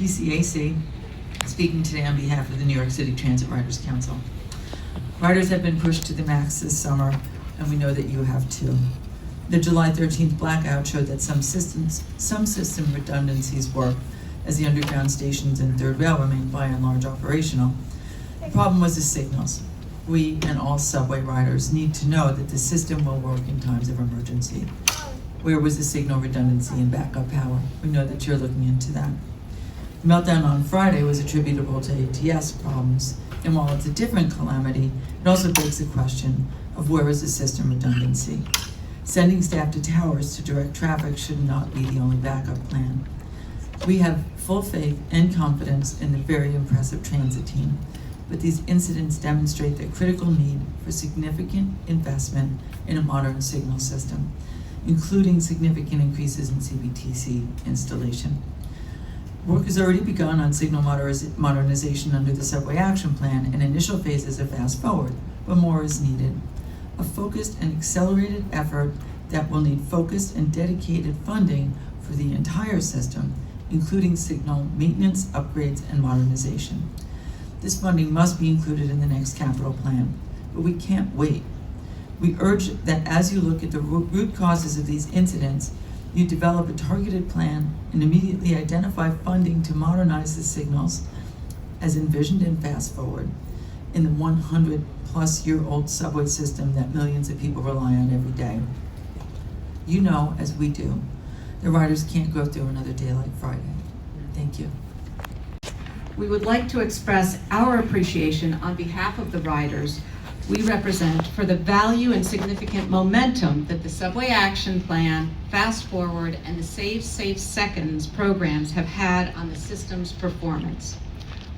PCAC, speaking today on behalf of the New York City Transit Riders Council. Riders have been pushed to the max this summer, and we know that you have too. The July 13th blackout showed that some system redundancies work, as the underground stations and third rail remain by and large operational. The problem was the signals. We and all subway riders need to know that the system will work in times of emergency. Where was the signal redundancy and backup power? We know that you're looking into that. The meltdown on Friday was attributable to ATS problems, and while it's a different calamity, it also begs the question of where is the system redundancy? Sending staff to towers to direct traffic should not be the only backup plan. We have full faith and confidence in the very impressive transit team, but these incidents demonstrate the critical need for significant investment in a modern signal system, including significant increases in CBTC installation. Work has already begun on signal modernization under the Subway Action Plan, and initial phases are fast forward, but more is needed. A focused and accelerated effort that will need focused and dedicated funding for the entire system, including signal maintenance, upgrades, and modernization. This funding must be included in the next capital plan, but we can't wait. We urge that as you look at the root causes of these incidents, you develop a targeted plan and immediately identify funding to modernize the signals as envisioned in Fast Forward in the 100-plus-year-old subway system that millions of people rely on every day. You know, as we do, the riders can't go through another day like Friday. Thank you. We would like to express our appreciation on behalf of the riders we represent for the value and significant momentum that the Subway Action Plan, Fast Forward, and the Save Safe Seconds programs have had on the system's performance.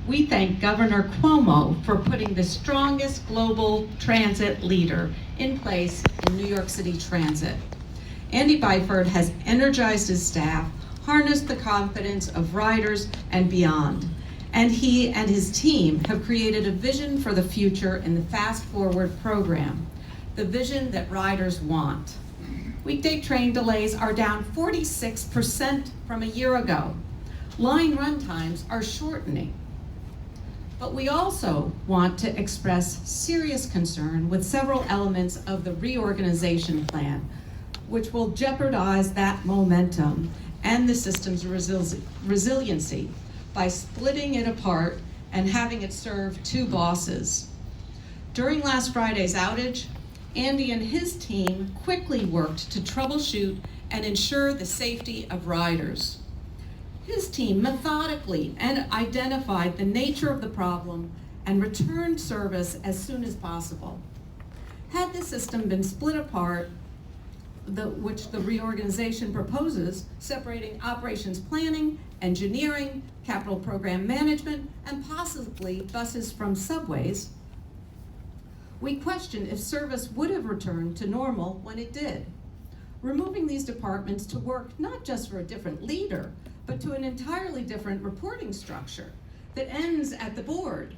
We thank Governor Cuomo for putting the strongest global transit leader in place in New York City Transit. Andy Byford has energized his staff, harnessed the confidence of riders and beyond, and he and his team have created a vision for the future in the Fast Forward program, the vision that riders want. Weekday train delays are down 46% from a year ago. Line run times are shortening. But we also want to express serious concern with several elements of the reorganization plan, which will jeopardize that momentum and the system's resiliency by splitting it apart and having it serve two bosses. During last Friday's outage, Andy and his team quickly worked to troubleshoot and ensure the safety of riders. His team methodically identified the nature of the problem and returned service as soon as possible. Had the system been split apart, which the reorganization proposes, separating operations planning, engineering, capital program management, and possibly buses from subways, we question if service would have returned to normal when it did. Removing these departments to work not just for a different leader, but to an entirely different reporting structure that ends at the board,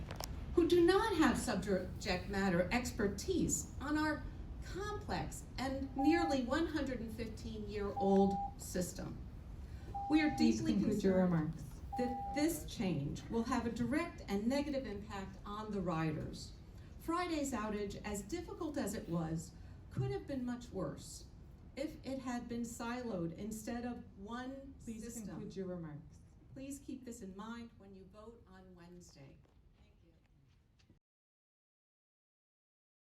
who do not have subject matter expertise on our complex and nearly 115-year-old system. We are deeply concerned that this change will have a direct and negative impact on the riders. Friday's outage, as difficult as it was, could have been much worse if it had been siloed instead of one system. Please conclude your remarks. Please keep this in mind when you vote on Wednesday.